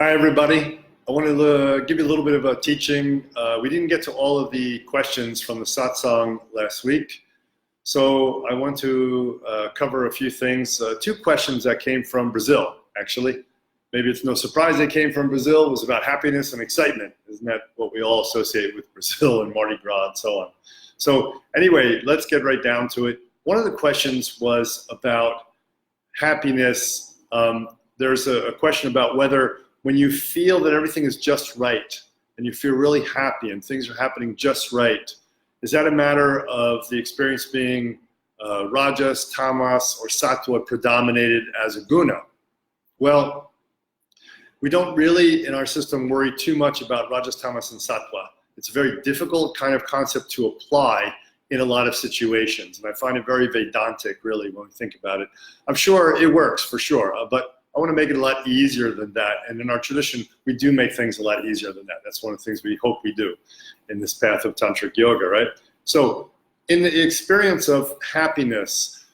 Hi, everybody. I wanted to give you a little bit of a teaching. We didn't get to all of the questions from the satsang last week, so I want to cover a few things. Two questions that came from Brazil, actually. Maybe it's no surprise they came from Brazil. It was about happiness and excitement. Isn't that what we all associate with Brazil and Mardi Gras and so on? So anyway, let's get right down to it. One of the questions was about happiness. There's a question about whether when you feel that everything is just right and you feel really happy and things are happening just right, is that a matter of the experience being rajas, tamas, or sattva predominated as a guna? Well, we don't really in our system worry too much about rajas, tamas, and sattva. It's a very difficult kind of concept to apply in a lot of situations, and I find it very Vedantic, really, when we think about it. I'm sure it works, for sure, but I want to make it a lot easier than that. And in our tradition, we do make things a lot easier than that. That's one of the things we hope we do in this path of Tantric Yoga, right? So in the experience of happiness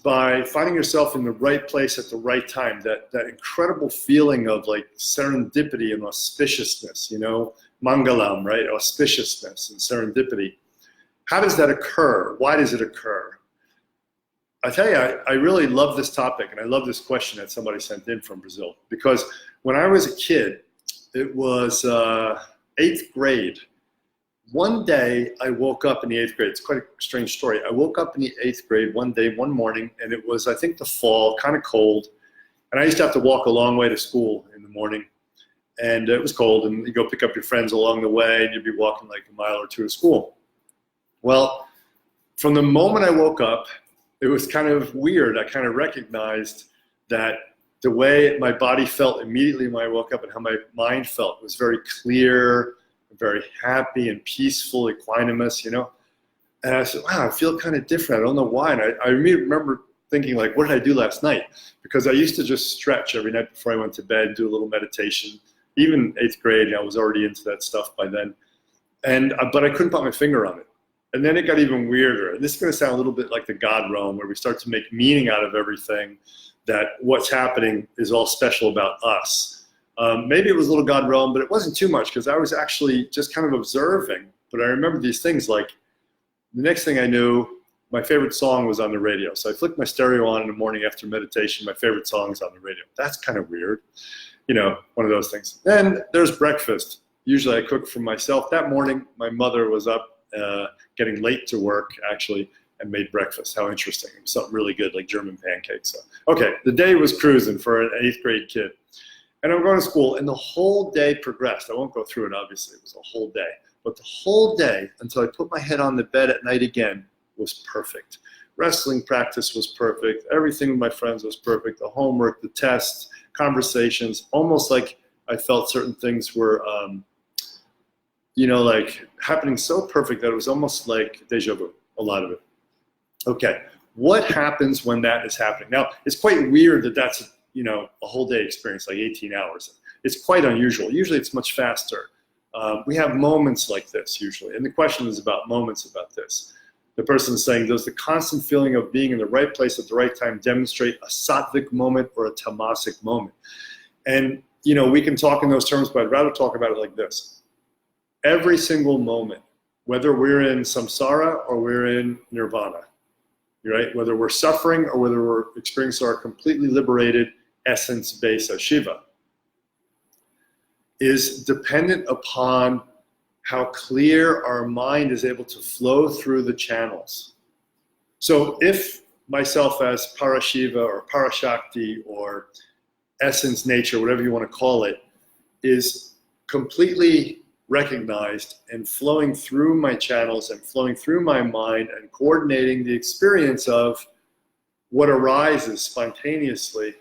by finding yourself in the right place at the right time, that incredible feeling of like serendipity and auspiciousness, you know, mangalam, right? Auspiciousness and serendipity. How does that occur? Why does it occur? I tell you, I really love this topic, and I love this question that somebody sent in from Brazil, because when I was a kid, it was 8th grade. One day I woke up in the 8th grade. It's quite a strange story. I woke up in the 8th grade one day, one morning, and it was, I think, the fall, kind of cold. And I used to have to walk a long way to school in the morning. And it was cold, and you go pick up your friends along the way, and you'd be walking like a mile or two to school. Well, from the moment I woke up, it was kind of weird. I kind of recognized that the way my body felt immediately when I woke up and how my mind felt was very clear, very happy and peaceful, equanimous, you know. And I said, wow, I feel kind of different. I don't know why. And I remember thinking, like, what did I do last night? Because I used to just stretch every night before I went to bed, do a little meditation. Even 8th grade, I was already into that stuff by then. But I couldn't put my finger on it. And then it got even weirder. This is going to sound a little bit like the God realm, where we start to make meaning out of everything, that what's happening is all special about us. Maybe it was a little God realm, but it wasn't too much, because I was actually just kind of observing. But I remember these things, like the next thing I knew, my favorite song was on the radio. So I flicked my stereo on in the morning after meditation. My favorite song is on the radio. That's kind of weird. You know, one of those things. Then there's breakfast. Usually I cook for myself. That morning, my mother was up, getting late to work, actually, and made breakfast. How interesting. It was something really good, like German pancakes. So, okay, the day was cruising for an 8th grade kid. And I'm going to school, and the whole day progressed. I won't go through it, obviously. It was a whole day. But the whole day, until I put my head on the bed at night again, was perfect. Wrestling practice was perfect. Everything with my friends was perfect. The homework, the tests, conversations, almost like I felt certain things were you know, like happening so perfect that it was almost like deja vu, a lot of it. Okay, what happens when that is happening? Now, it's quite weird that that's, you know, a whole day experience, like 18 hours. It's quite unusual. Usually it's much faster. We have moments like this usually, and the question is about moments about this. The person is saying, does the constant feeling of being in the right place at the right time demonstrate a sattvic moment or a tamasic moment? And, you know, we can talk in those terms, but I'd rather talk about it like this. Every single moment, whether we're in samsara or we're in nirvana, right? Whether we're suffering or whether we're experiencing our completely liberated essence base as Shiva, is dependent upon how clear our mind is able to flow through the channels. So if myself as Parashiva or Parashakti or essence nature, whatever you want to call it, is completely recognized and flowing through my channels and flowing through my mind and coordinating the experience of what arises spontaneously,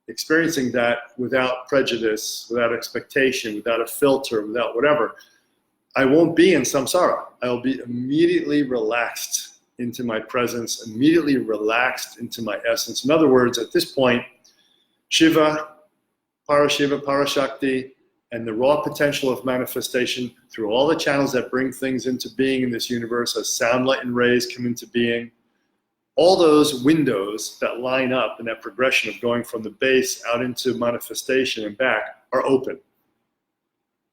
experiencing that without prejudice, without expectation, without a filter, without whatever, I won't be in samsara. I'll be immediately relaxed into my presence, immediately relaxed into my essence. In other words, at this point, Shiva, Parashiva, Parashakti, and the raw potential of manifestation through all the channels that bring things into being in this universe as sound, light, and rays come into being, all those windows that line up in that progression of going from the base out into manifestation and back are open.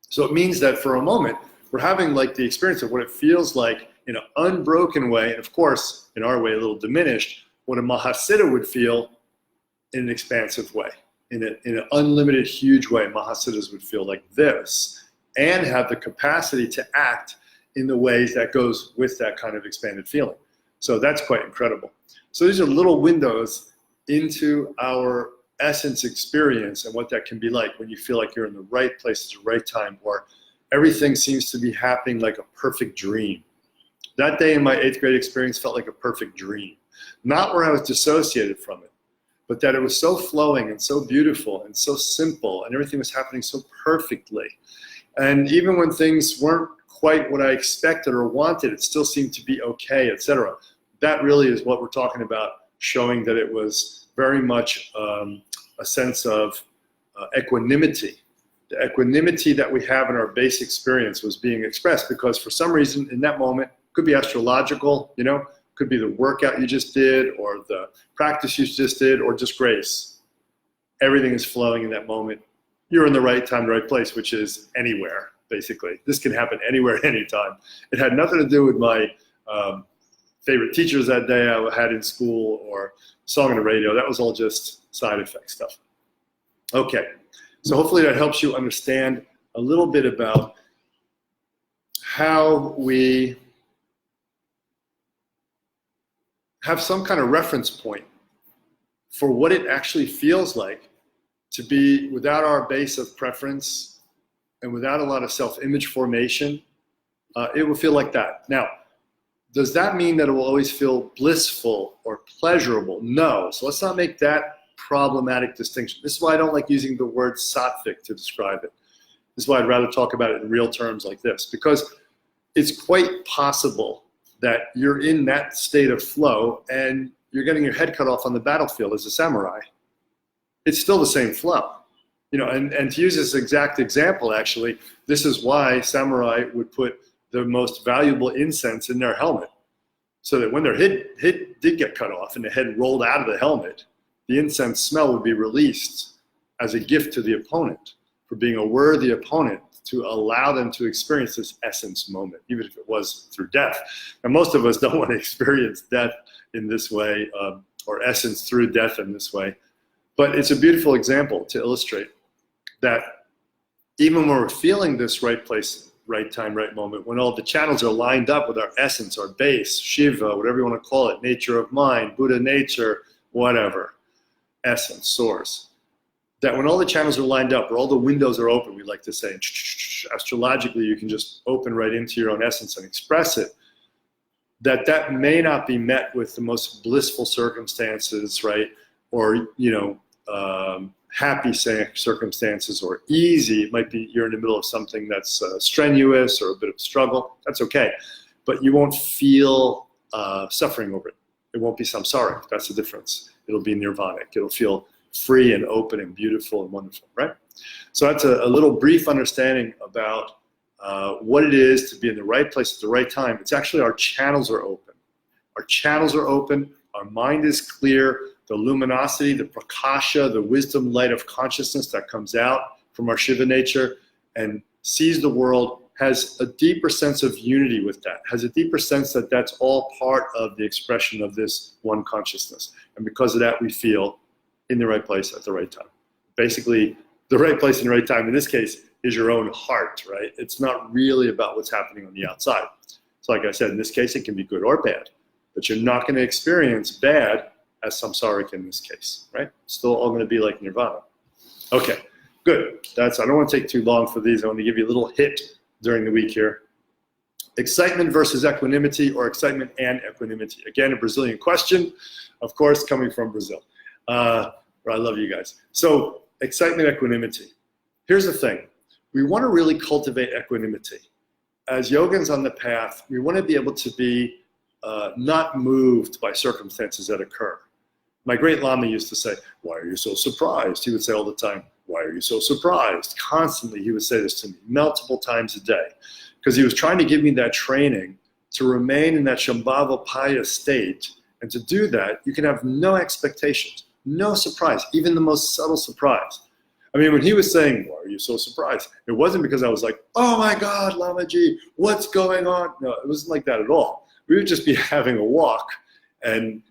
So it means that for a moment, we're having like the experience of what it feels like in an unbroken way, and of course, in our way, a little diminished, what a Mahasiddha would feel in an expansive way, in an unlimited, huge way. Mahasiddhas would feel like this, and have the capacity to act in the ways that goes with that kind of expanded feeling. So that's quite incredible. So these are little windows into our essence experience and what that can be like when you feel like you're in the right place at the right time, or everything seems to be happening like a perfect dream. That day in my 8th grade experience felt like a perfect dream. Not where I was dissociated from it, but that it was so flowing and so beautiful and so simple, and everything was happening so perfectly. And even when things weren't quite what I expected or wanted, it still seemed to be okay, etc. That really is what we're talking about, showing that it was very much a sense of equanimity. The equanimity that we have in our base experience was being expressed because for some reason in that moment, could be astrological, could be the workout you just did or the practice you just did or just grace. Everything is flowing in that moment. You're in the right time, the right place, which is anywhere, basically. This can happen anywhere, anytime. It had nothing to do with my favorite teachers that day I had in school or song on the radio. That was all just side effect stuff. Okay, so hopefully that helps you understand a little bit about how we have some kind of reference point for what it actually feels like to be without our base of preference and without a lot of self-image formation. It will feel like that. Now, does that mean that it will always feel blissful or pleasurable? No. So let's not make that problematic distinction. This is why I don't like using the word sattvic to describe it. This is why I'd rather talk about it in real terms like this, because it's quite possible that you're in that state of flow and you're getting your head cut off on the battlefield as a samurai. It's still the same flow. And to use this exact example, actually, this is why samurai would put the most valuable incense in their helmet, so that when their head did get cut off and the head rolled out of the helmet, the incense smell would be released as a gift to the opponent for being a worthy opponent, to allow them to experience this essence moment, even if it was through death. And most of us don't want to experience death in this way, or essence through death in this way. But it's a beautiful example to illustrate that even when we're feeling this right place, right time, right moment, when all the channels are lined up with our essence, our base, Shiva, whatever you want to call it, nature of mind, Buddha nature, whatever, essence, source, that when all the channels are lined up, where all the windows are open, we like to say, astrologically, you can just open right into your own essence and express it, that may not be met with the most blissful circumstances, right? Or, happy circumstances or easy. It might be you're in the middle of something that's strenuous or a bit of struggle. That's okay. But you won't feel suffering over it. It won't be samsaric. That's the difference. It'll be nirvanic. It'll feel free and open and beautiful and wonderful, right? So that's a little brief understanding about what it is to be in the right place at the right time. It's actually our channels are open. Our channels are open. Our mind is clear. The luminosity, the prakasha, the wisdom light of consciousness that comes out from our Shiva nature and sees the world, has a deeper sense of unity with that, has a deeper sense that that's all part of the expression of this one consciousness. And because of that, we feel in the right place at the right time. Basically, the right place in the right time in this case is your own heart, right? It's not really about what's happening on the outside. So like I said, in this case, it can be good or bad, but you're not going to experience bad as samsaric in this case, right? Still all going to be like nirvana. Okay, good. I don't want to take too long for these. I want to give you a little hit during the week here. Excitement versus equanimity, or excitement and equanimity. Again, a Brazilian question, of course, coming from Brazil. I love you guys. So excitement, equanimity. Here's the thing. We want to really cultivate equanimity. As yogins on the path, we want to be able to be not moved by circumstances that occur. My great Lama used to say, "Why are you so surprised?" He would say all the time, "Why are you so surprised?" Constantly, he would say this to me multiple times a day, because he was trying to give me that training to remain in that Shambhava Paya state And to do that, you can have no expectations, no surprise, even the most subtle surprise. I mean, when he was saying, why are you so surprised? It wasn't because I was like, oh my God, Lamaji, what's going on? No, it wasn't like that at all. We would just be having a walk, and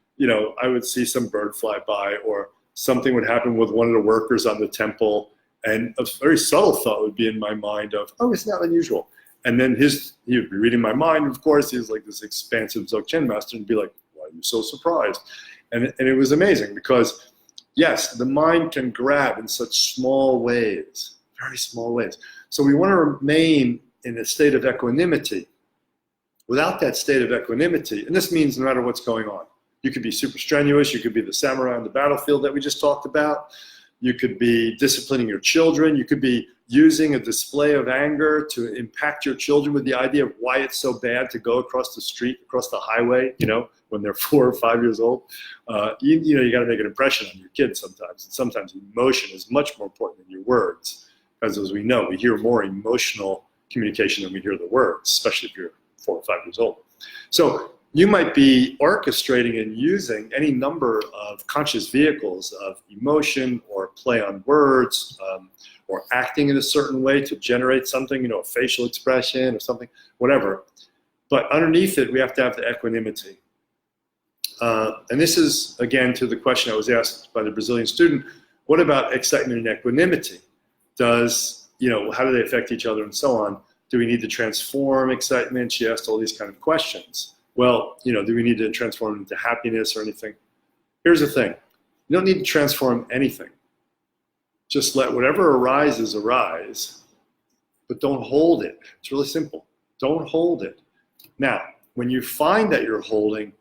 I would see some bird fly by, or something would happen with one of the workers on the temple, and a very subtle thought would be in my mind of, oh, it's not unusual. And then he would be reading my mind. Of course, he was like this expansive Dzogchen master, and be like, why are you so surprised? And it was amazing, because yes, the mind can grab in such small ways, very small ways. So we want to remain in a state of equanimity. Without that state of equanimity, and this means no matter what's going on, you could be super strenuous, you could be the samurai on the battlefield that we just talked about, you could be disciplining your children, you could be using a display of anger to impact your children with the idea of why it's so bad to go across the street, across the highway, when they're 4 or 5 years old. You got to make an impression on your kids sometimes. And sometimes emotion is much more important than your words. Because as we know, we hear more emotional communication than we hear the words, especially if you're 4 or 5 years old. So you might be orchestrating and using any number of conscious vehicles of emotion or play on words, or acting in a certain way to generate something, a facial expression or something, whatever. But underneath it, we have to have the equanimity. And this is, again, to the question I was asked by the Brazilian student, what about excitement and equanimity? How do they affect each other and so on? Do we need to transform excitement? She asked all these kind of questions. Well, do we need to transform it into happiness or anything? Here's the thing. You don't need to transform anything. Just let whatever arises, arise, but don't hold it. It's really simple. Don't hold it. Now, when you find that you're holding,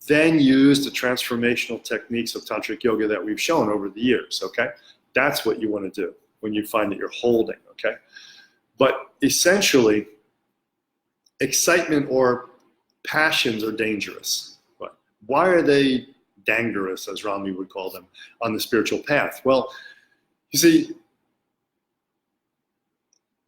then use the transformational techniques of tantric yoga that we've shown over the years, okay? That's what you want to do when you find that you're holding, okay? But essentially, excitement or passions are dangerous. But why are they dangerous, as Rami would call them, on the spiritual path? Well, you see,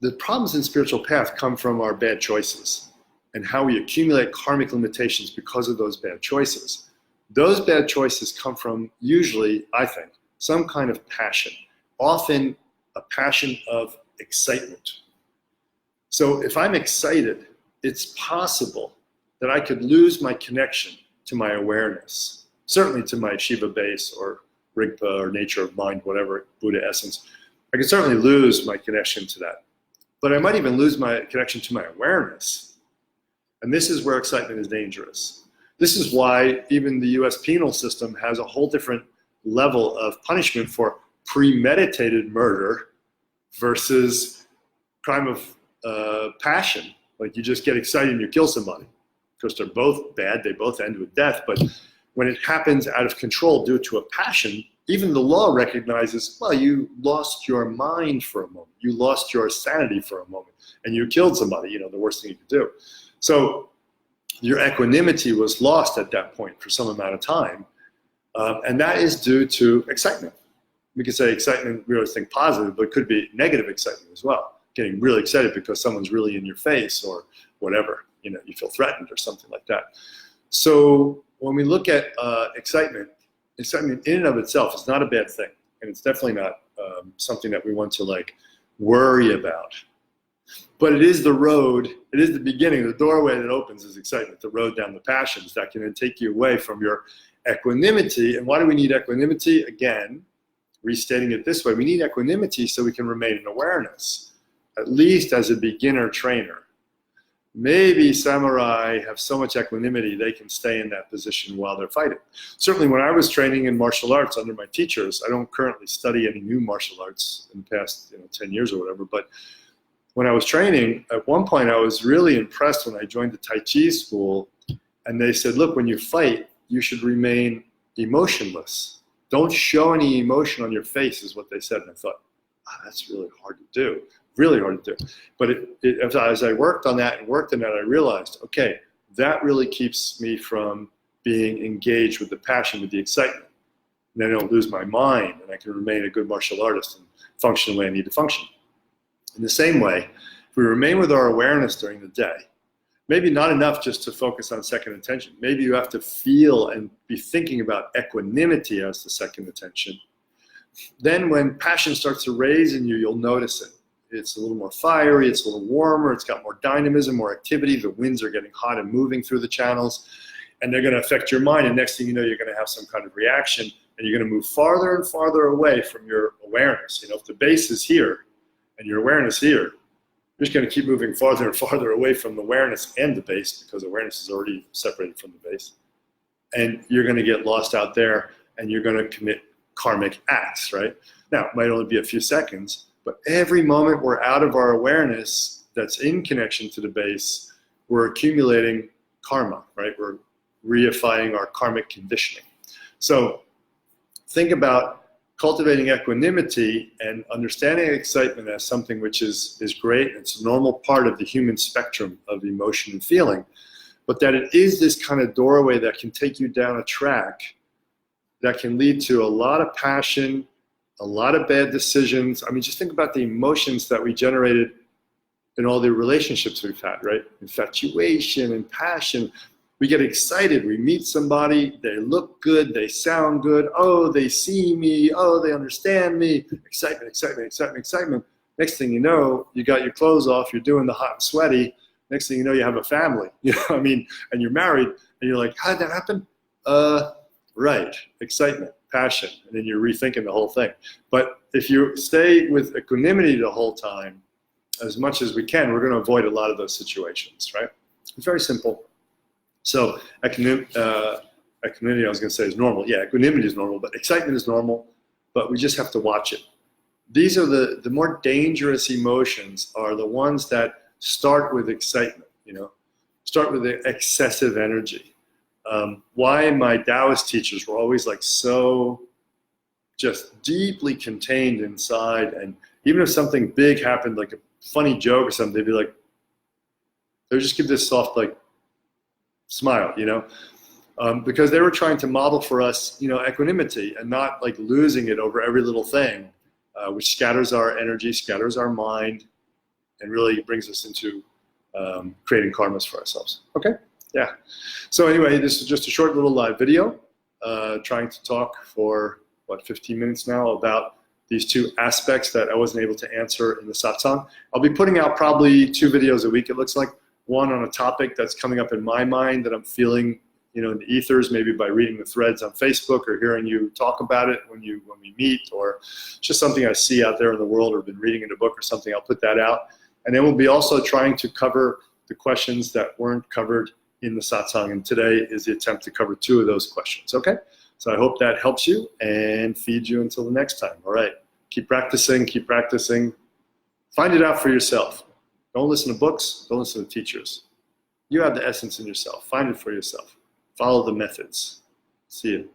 the problems in spiritual path come from our bad choices and how we accumulate karmic limitations because of those bad choices. Those bad choices come from, usually, I think, some kind of passion, often a passion of excitement. So if I'm excited, it's possible that I could lose my connection to my awareness, certainly to my Shiva base or Rigpa or nature of mind, whatever, Buddha essence. I could certainly lose my connection to that. But I might even lose my connection to my awareness. And this is where excitement is dangerous. This is why even the US penal system has a whole different level of punishment for premeditated murder versus crime of passion. Like you just get excited and you kill somebody. Of course, they're both bad. They both end with death. But when it happens out of control due to a passion, even the law recognizes, well, you lost your mind for a moment. You lost your sanity for a moment. And you killed somebody, the worst thing you could do. So your equanimity was lost at that point for some amount of time. And that is due to excitement. We could say excitement, we always think positive, but it could be negative excitement as well. Getting really excited because someone's really in your face or whatever. You feel threatened or something like that. So when we look at excitement in and of itself is not a bad thing. And it's definitely not something that we want to worry about. But it is the road, it is the beginning, the doorway that opens is excitement, the road down the passions that can then take you away from your equanimity. And why do we need equanimity? Again, restating it this way, we need equanimity so we can remain in awareness, at least as a beginner trainer. Maybe samurai have so much equanimity they can stay in that position while they're fighting. Certainly when I was training in martial arts under my teachers, I don't currently study any new martial arts in the past 10 years or whatever, but when I was training, at one point I was really impressed when I joined the Tai Chi school, and they said, look, when you fight, you should remain emotionless. Don't show any emotion on your face is what they said. And I thought, that's really hard to do. Really hard to do. But as I worked on that, I realized, okay, that really keeps me from being engaged with the passion, with the excitement. And I don't lose my mind, and I can remain a good martial artist and function the way I need to function. In the same way, if we remain with our awareness during the day, maybe not enough just to focus on second intention. Maybe you have to feel and be thinking about equanimity as the second intention. Then when passion starts to raise in you, you'll notice it. It's a little more fiery, it's a little warmer, it's got more dynamism, more activity, the winds are getting hot and moving through the channels, and they're going to affect your mind, and next thing you know, you're going to have some kind of reaction, and you're going to move farther and farther away from your awareness. You know, if the base is here, and your awareness here, you're just going to keep moving farther and farther away from the awareness and the base, because awareness is already separated from the base, and you're going to get lost out there, and you're going to commit karmic acts, right? Now, it might only be a few seconds, but every moment we're out of our awareness that's in connection to the base, we're accumulating karma, right? We're reifying our karmic conditioning. So think about cultivating equanimity and understanding excitement as something which is great. It's a normal part of the human spectrum of emotion and feeling, but that it is this kind of doorway that can take you down a track that can lead to a lot of passion, a lot of bad decisions. I mean, just think about the emotions that we generated in all the relationships we've had, right? Infatuation and passion. We get excited, we meet somebody, they look good, they sound good, oh, they see me, oh, they understand me, excitement, excitement, excitement, excitement. Next thing you know, you got your clothes off, you're doing the hot and sweaty. Next thing you know, you have a family, you know what I mean? And you're married, and you're like, how did that happen? Right, excitement, passion, and then you're rethinking the whole thing. But if you stay with equanimity the whole time, as much as we can, we're going to avoid a lot of those situations, right? It's very simple. So equanimity, I was going to say, is normal. Yeah, equanimity is normal, but excitement is normal, but we just have to watch it. These are the more dangerous emotions are the ones that start with excitement, you know, start with the excessive energy. Why my Taoist teachers were always like so just deeply contained inside, and even if something big happened, like a funny joke or something, they'd be like, they would just give this soft like smile, you know, because they were trying to model for us, you know, equanimity and not like losing it over every little thing, which scatters our energy, scatters our mind, and really brings us into creating karmas for ourselves. Okay. Yeah. So anyway, this is just a short little live video trying to talk for, 15 minutes now about these two aspects that I wasn't able to answer in the satsang. I'll be putting out probably 2 videos a week, it looks like. One on a topic that's coming up in my mind that I'm feeling, you know, in the ethers, maybe by reading the threads on Facebook or hearing you talk about it when we meet, or just something I see out there in the world or been reading in a book or something. I'll put that out. And then we'll be also trying to cover the questions that weren't covered in the satsang, and today is the attempt to cover 2 of those questions, okay? So I hope that helps you and feeds you until the next time, all right? Keep practicing, find it out for yourself. Don't listen to books, don't listen to teachers. You have the essence in yourself, find it for yourself. Follow the methods. See you.